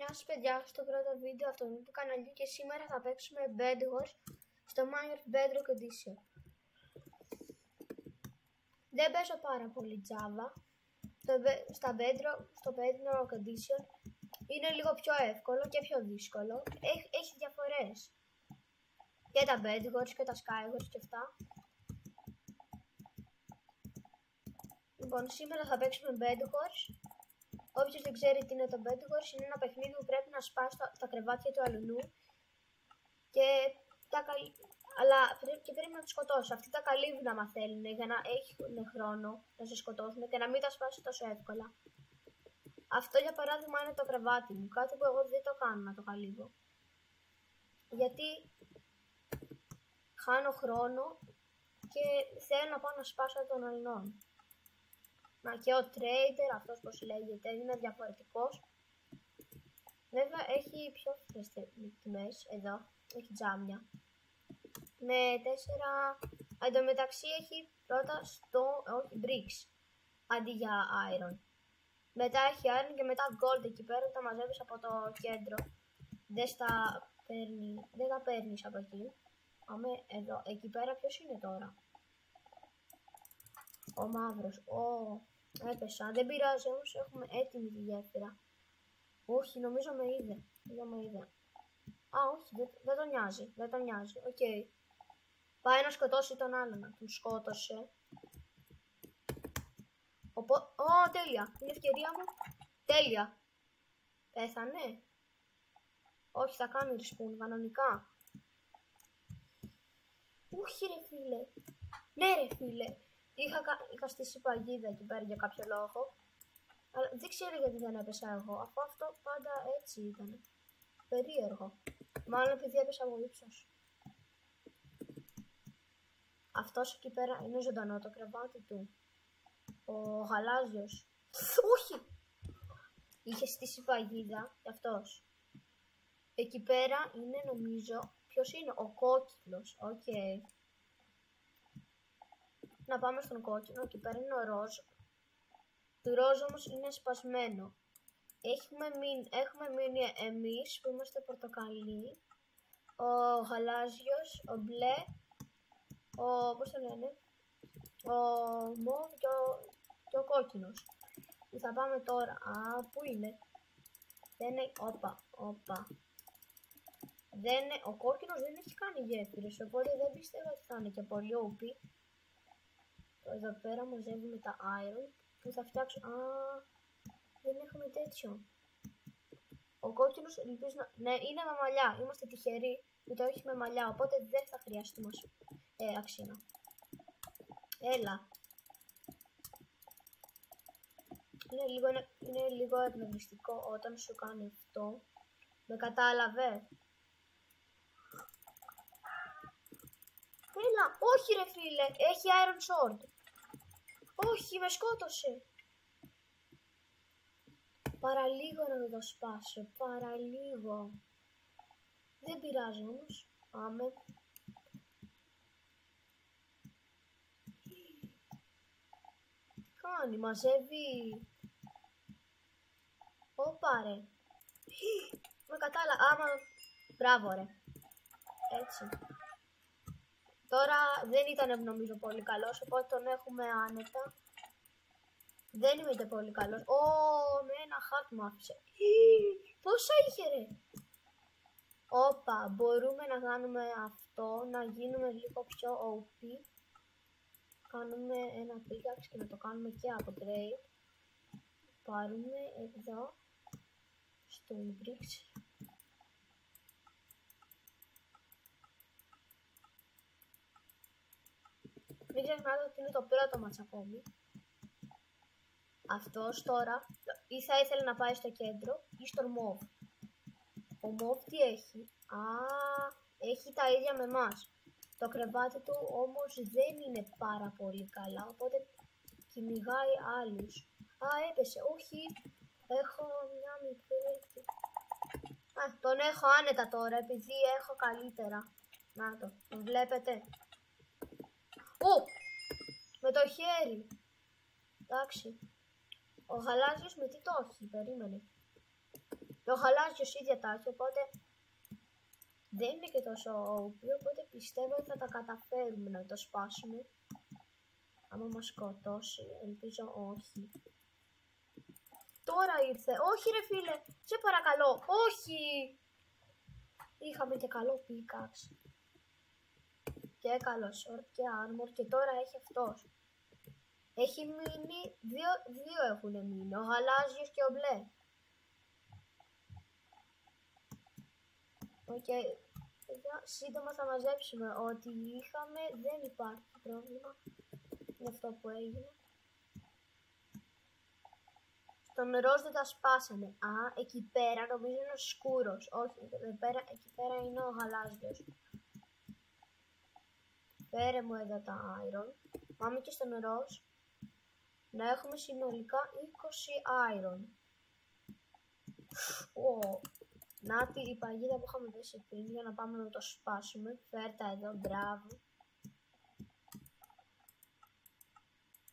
Γεια σας παιδιά, στο πρώτο βίντεο αυτού του καναλιού και σήμερα θα παίξουμε Bed Wars στο Minecraft Bedrock Edition. Δεν παίζω πάρα πολύ Java. Στο Bedrock Edition είναι λίγο πιο εύκολο και πιο δύσκολο. Έχει διαφορές. Και τα Bed Wars και τα Sky Wars και αυτά. Λοιπόν, σήμερα θα παίξουμε Bed Wars. Όποιος δεν ξέρει τι είναι το Bed Wars, είναι ένα παιχνίδι που πρέπει να σπάσει τα κρεβάτια του αλουνού αλλά πρέπει να τους σκοτώσει. Αυτοί τα καλύβουν άμα θέλουν για να έχουν χρόνο να σε σκοτώσουν και να μην τα σπάσει τόσο εύκολα. Αυτό για παράδειγμα είναι το κρεβάτι μου, κάτι που εγώ δεν το κάνω να το καλύβω. Γιατί χάνω χρόνο και θέλω να πάω να σπάσω των αλουνών. Και ο trader, αυτός πως λέγεται, είναι διαφορετικός. Βέβαια έχει πιο φθηνές τιμές, εδώ, έχει τζάμια. Με 4, εντωμεταξύ έχει πρώτα bricks, αντί για iron. Μετά έχει iron και μετά gold εκεί πέρα, τα μαζεύεις από το κέντρο. Δεν τα παίρνεις από εκεί. Πάμε εδώ, εκεί πέρα ποιος είναι τώρα? Ο μαύρος, έπεσα, δεν πειράζει όμως, έχουμε έτοιμη τη γέφυρα. Όχι, νομίζω με είδε. Α, όχι, δεν τον νοιάζει, οκ. Πάει να σκοτώσει τον άλλον, τον σκότωσε. Τέλεια, είναι ευκαιρία μου. Τέλεια. Πέθανε. Όχι, θα κάνει respawn, κανονικά. Όχι ρε φίλε. Ναι ρε φίλε. Είχα στήσει παγίδα εκεί πέρα για κάποιο λόγο. Αλλά δεν ξέρω γιατί δεν έπεσα εγώ, αφού αυτό πάντα έτσι ήταν. Περίεργο. Μάλλον επειδή έπεσα από ύψος. Αυτός εκεί πέρα είναι ζωντανό το κρεβάτι του. Ο γαλάζιος. Όχι! Είχε στήσει παγίδα και αυτός. Εκεί πέρα είναι νομίζω. Ποιος είναι? Ο κόκκινος. Οκ. Να πάμε στον κόκκινο, εκεί πέρα είναι ο ροζ. Το ροζ όμως είναι σπασμένο. Έχουμε μείνει εμείς που είμαστε πορτοκαλί, ο γαλάζιος, ο μπλε, πώς το λένε, ο μοβ και ο κόκκινος. Που θα πάμε τώρα, πού είναι? Δεν είναι, όπα. Ο κόκκινος δεν έχει κάνει γέφυρες, οπότε δεν πιστεύω ότι θα είναι και πολύ OP. Εδώ πέρα μαζεύουμε τα iron που θα φτιάξω. Δεν έχουμε τέτοιο. Ο κόκκινος ελπίζω να. Ναι, είναι με μαλλιά. Είμαστε τυχεροί που το έχει με μαλλιά. Οπότε δεν θα χρειαστούμε αξίνα. Έλα. Είναι λίγο εκνευριστικό όταν σου κάνει αυτό. Με κατάλαβε? Έλα, όχι ρε φίλε, έχει iron sword. Όχι, με σκότωσε. Παραλίγο να το σπάσω, παραλίγο. Δεν πειράζει όμως, πάμε. Κάνει, μαζεύει. Ωπα ρε. Με κατάλαβα, μπράβο ρε. Έτσι. Τώρα δεν ήταν νομίζω πολύ καλός, οπότε τον έχουμε άνετα. Δεν είμαι πολύ καλός. Με ένα χαρτ μου άφησε. Πόσα είχε ρε. Όπα, μπορούμε να κάνουμε αυτό, να γίνουμε λίγο πιο OP. Κάνουμε ένα pickaxe και να το κάνουμε και από trade. Πάρουμε εδώ, στο bricks. Μην ξεχνάτε ότι είναι το πρώτο μας ακόμη. Αυτός τώρα ή θα ήθελε να πάει στο κέντρο ή στο μοβ. Ο μοβ τι έχει? Έχει τα ίδια με εμάς. Το κρεβάτι του όμως δεν είναι πάρα πολύ καλά, οπότε κυνηγάει άλλους. Έπεσε, όχι. Έχω μια μικρή. Τον έχω άνετα τώρα επειδή έχω καλύτερα. Να τον βλέπετε? Με το χέρι. Εντάξει. Ο γαλάζιος με τι το έχει, περίμενε. Το γαλάζιος ίδια τα έχει, οπότε δεν είναι και τόσο OP, οπότε πιστεύω ότι θα τα καταφέρουμε να το σπάσουμε. Άμα μας σκοτώσει, ελπίζω όχι. Τώρα ήρθε. Όχι ρε φίλε, σε παρακαλώ, όχι! Είχαμε και καλό pickaxe. Και καλό sword και armor και τώρα έχει αυτός. Έχει μείνει, δύο έχουν μείνει, ο γαλάζιος και ο μπλε. Οκ, σύντομα θα μαζέψουμε ό,τι είχαμε, δεν υπάρχει πρόβλημα. Είναι αυτό που έγινε. Στον ροζ δεν τα σπάσαμε. Α, εκεί πέρα νομίζω είναι ο σκούρος. Όχι, εκεί πέρα είναι ο γαλάζιος. Φέρε μου εδώ τα iron. Πάμε και στον ροζ. Να έχουμε συνολικά 20 iron. Να η παγίδα που είχαμε δέσει πριν για να πάμε να το σπάσουμε. Φέρτα εδώ, μπράβο.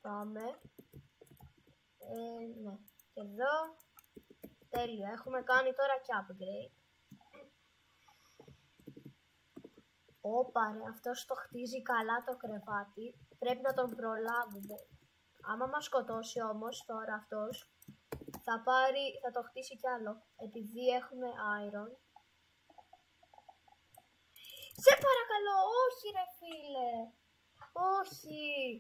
Πάμε. Ναι. Και εδώ. Τέλεια. Έχουμε κάνει τώρα και upgrade. Όπα ρε, αυτός το χτίζει καλά το κρεβάτι. Πρέπει να τον προλάβουμε. Άμα μας σκοτώσει όμως τώρα αυτός, θα το χτίσει κι άλλο. Επειδή έχουμε iron. Σε παρακαλώ, όχι ρε φίλε. Όχι.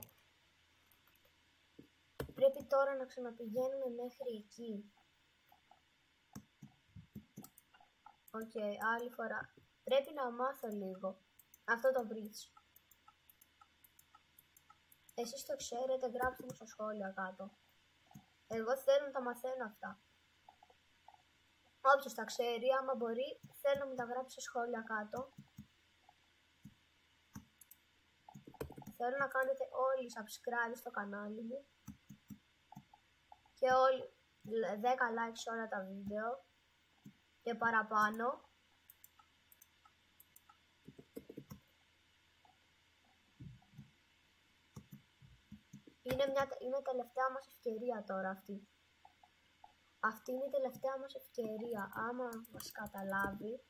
Πρέπει τώρα να ξαναπηγαίνουμε μέχρι εκεί. Οκ, άλλη φορά. Πρέπει να μάθω λίγο αυτό το bridge. Εσείς το ξέρετε, γράψτε μου στα σχόλια κάτω. Εγώ θέλω να τα μαθαίνω αυτά. Όποιος τα ξέρει, άμα μπορεί, θέλω να μου τα γράψει στα σχόλια κάτω. Θέλω να κάνετε όλοι subscribe στο κανάλι μου. Και όλοι 10 like σε όλα τα βίντεο. Και παραπάνω. Είναι τελευταία μας ευκαιρία τώρα αυτή. Αυτή είναι η τελευταία μας ευκαιρία. Άμα μας καταλάβει.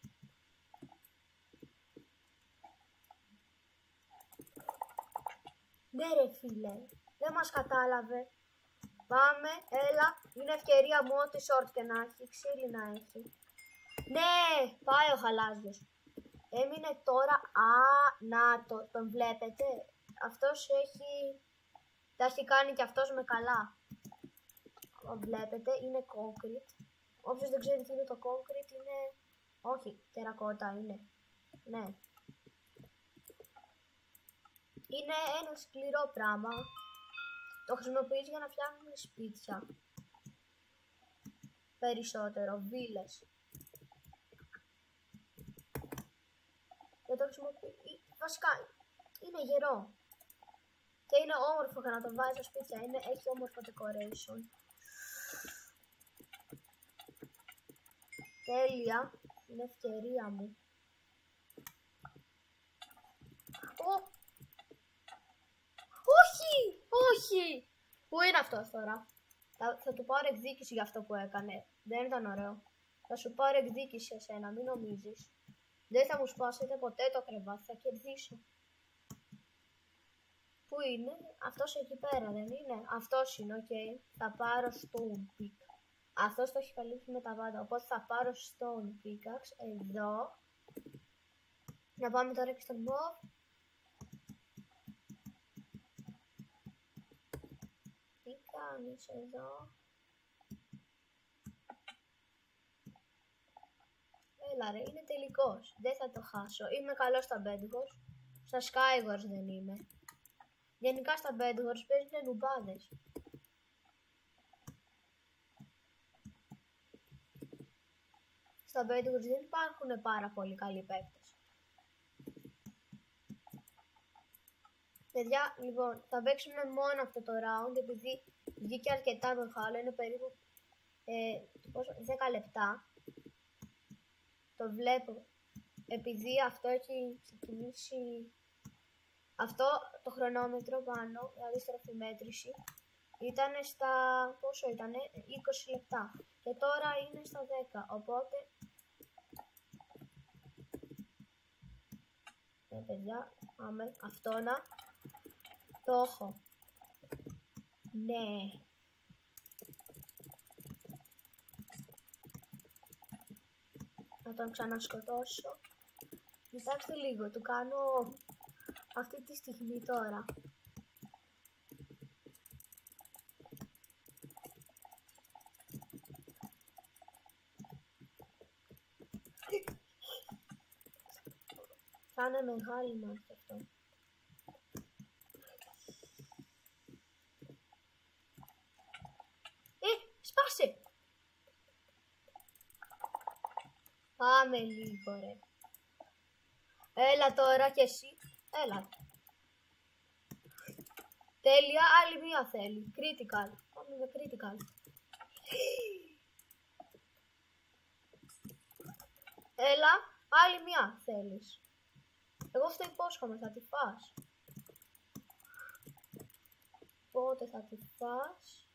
Ναι ρε φίλε, δεν μας κατάλαβε. Πάμε, έλα, είναι ευκαιρία μου ό,τι short και να έχει, ξύλι να έχει. Ναι, πάει ο γαλάζιος. Έμεινε τώρα, να τον βλέπετε. Αυτός τα έχει κάνει και αυτός με καλά. Βλέπετε, είναι concrete. Όποιος δεν ξέρει τι είναι το concrete είναι, όχι, τερακότα είναι. Ναι. Είναι ένα σκληρό πράγμα. Το χρησιμοποιείς για να φτιάχνεις σπίτια. Περισσότερο, βίλες. Δεν το χρησιμοποιείς. Βασικά, είναι γερό. Και είναι όμορφο για να το βάζεις στο σπίτια. Έχει όμορφο decoration. Τέλεια. Είναι ευκαιρία μου. Όχι! Όχι! Πού είναι αυτός τώρα? Θα του πάρω εκδίκηση για αυτό που έκανε. Δεν ήταν ωραίο. Θα σου πάρω εκδίκηση εσένα, μην νομίζεις. Δεν θα μου σπάσετε ποτέ το κρεβάτι, θα κερδίσω. Πού είναι? Αυτός εκεί πέρα δεν είναι? Αυτός είναι, οκ. Θα πάρω stone pick. Αυτός το έχει καλύψει με τα πάντα, οπότε θα πάρω stone pickaxe εδώ. Να πάμε τώρα και στον mob. Τι κάνεις εδώ? Έλα ρε, είναι τελικός. Δεν θα το χάσω. Είμαι καλός στα Bedwars. Στα Skywars δεν είμαι. Γενικά στα Bedwars παίζουν νουμπάδες. Στα Bedwars δεν υπάρχουν πάρα πολύ καλοί παίκτες. Παιδιά, λοιπόν, θα παίξουμε μόνο αυτό το round επειδή βγήκε αρκετά μεγάλο, είναι περίπου 10 λεπτά. Το βλέπω, επειδή αυτό έχει ξεκινήσει, αυτό το χρονόμετρο πάνω, δηλαδή στροφή μέτρηση, Ήτανε στα... πόσο ήτανε? 20 λεπτά. Και τώρα είναι στα 10. Οπότε... παιδιά, πάμε. Αυτό να... το έχω. Ναι. Να τον ξανασκοτώσω. Κοιτάξτε λίγο, του κάνω αυτή τη στιγμή τώρα. Θα είναι μεγάλη μάχη αυτό. Σπάσε! Πάμε λίγο ρε. Έλα τώρα κι εσύ. Έλα. Τέλεια, άλλη μία θέλει. Critical. Πάμε με critical. Έλα, άλλη μία θέλεις. Εγώ αυτό υπόσχομαι, θα τη φας. Πότε θα τη φας?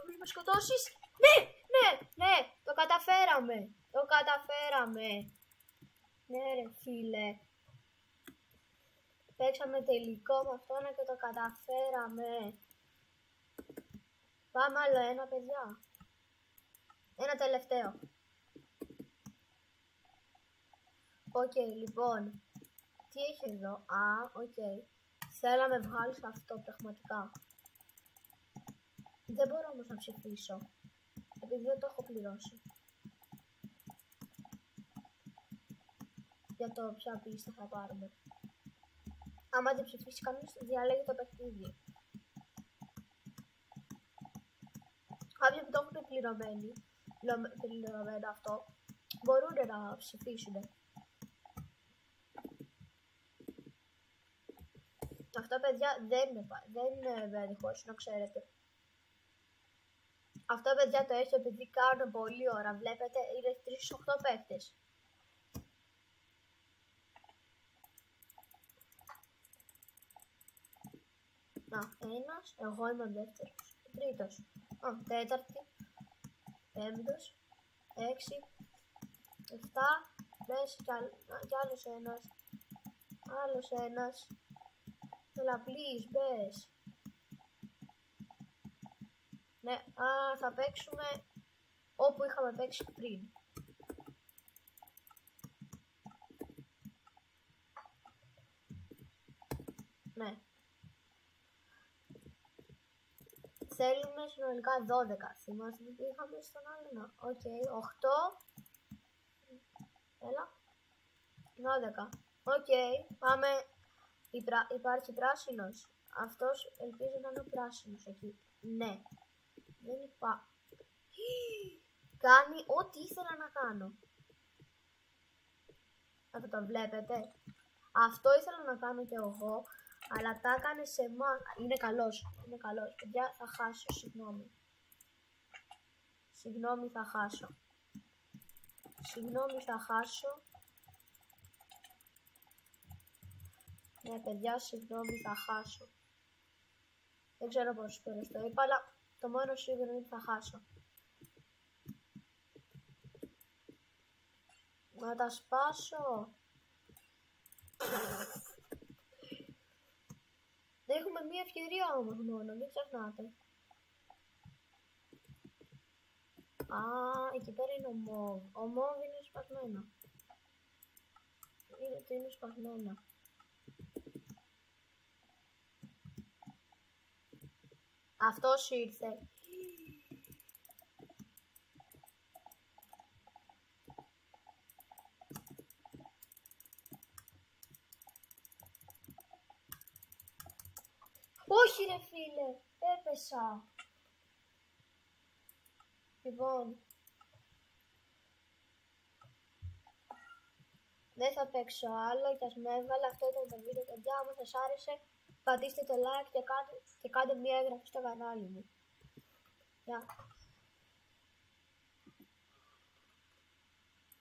Μη με σκοτώσεις. Ναι, το καταφέραμε. Το καταφέραμε. Ναι ρε φίλε. Παίξαμε τελικό με αυτόν και το καταφέραμε. Πάμε άλλο ένα, παιδιά. Ένα τελευταίο. Οκ, λοιπόν. Τι έχει εδώ? Οκ. Θέλω να με βγάλεις αυτό πραγματικά. Δεν μπορώ όμως να ψηφίσω. Επειδή δεν το έχω πληρώσει. Για το ποια πίστα θα πάρουμε. Άμα δεν ψηφίσει κανείς, διαλέγει το παιχνίδι. Κάποιοι που το έχουν πληρωμένο αυτό, μπορούν να ψηφίσουν. Αυτό, παιδιά, δεν είναι δίχως, να ξέρετε. Αυτό, παιδιά, το έχει επειδή κάνουν πολλή ώρα. Βλέπετε, είναι 3-8 παίκτες. Να, ένας, εγώ είμαι ο δεύτερος. Τρίτος. Τέταρτη. Πέμπτος. 6. 7. Μπες κι άλλος ένας. Άλλος ένας. Έλα, please, μπες. Ναι, θα παίξουμε όπου είχαμε παίξει πριν. Ναι. Θέλουμε συνολικά 12. Θυμάστε τι είχαμε στον άλλο? Οκ, 8. Έλα. 12. Οκ, πάμε. Υπάρχει πράσινος. Αυτός ελπίζω να είναι ο πράσινος εκεί. Ναι. Δεν κάνει ό,τι ήθελα να κάνω. Αυτό το βλέπετε. Αυτό ήθελα να κάνω και εγώ. Αλλά τα έκανε σε εμάς. Είναι καλός. Είναι καλός. Παιδιά, θα χάσω. Συγγνώμη. Συγγνώμη, θα χάσω. Συγγνώμη, θα χάσω. Ναι, παιδιά, συγγνώμη, θα χάσω. Δεν ξέρω πόσες φορές το είπα, αλλά το μόνο σίγουρο είναι ότι θα χάσω. Να τα σπάσω. Έχουμε μία ευκαιρία όμως μόνο, μην ξεχνάτε. Εκεί πέρα είναι ο Μόβ. Ο Μόβ είναι σπασμένο. Είναι σπασμένο. Αυτός ήρθε. Όχι ρε φίλε, έπεσα. Λοιπόν, δεν θα παίξω άλλο και ας με έβγαλε. Αυτό ήταν το βίντεο, παιδιά. Αν σας άρεσε, πατήστε το like και κάντε μια έγγραφη στο κανάλι μου. Γεια.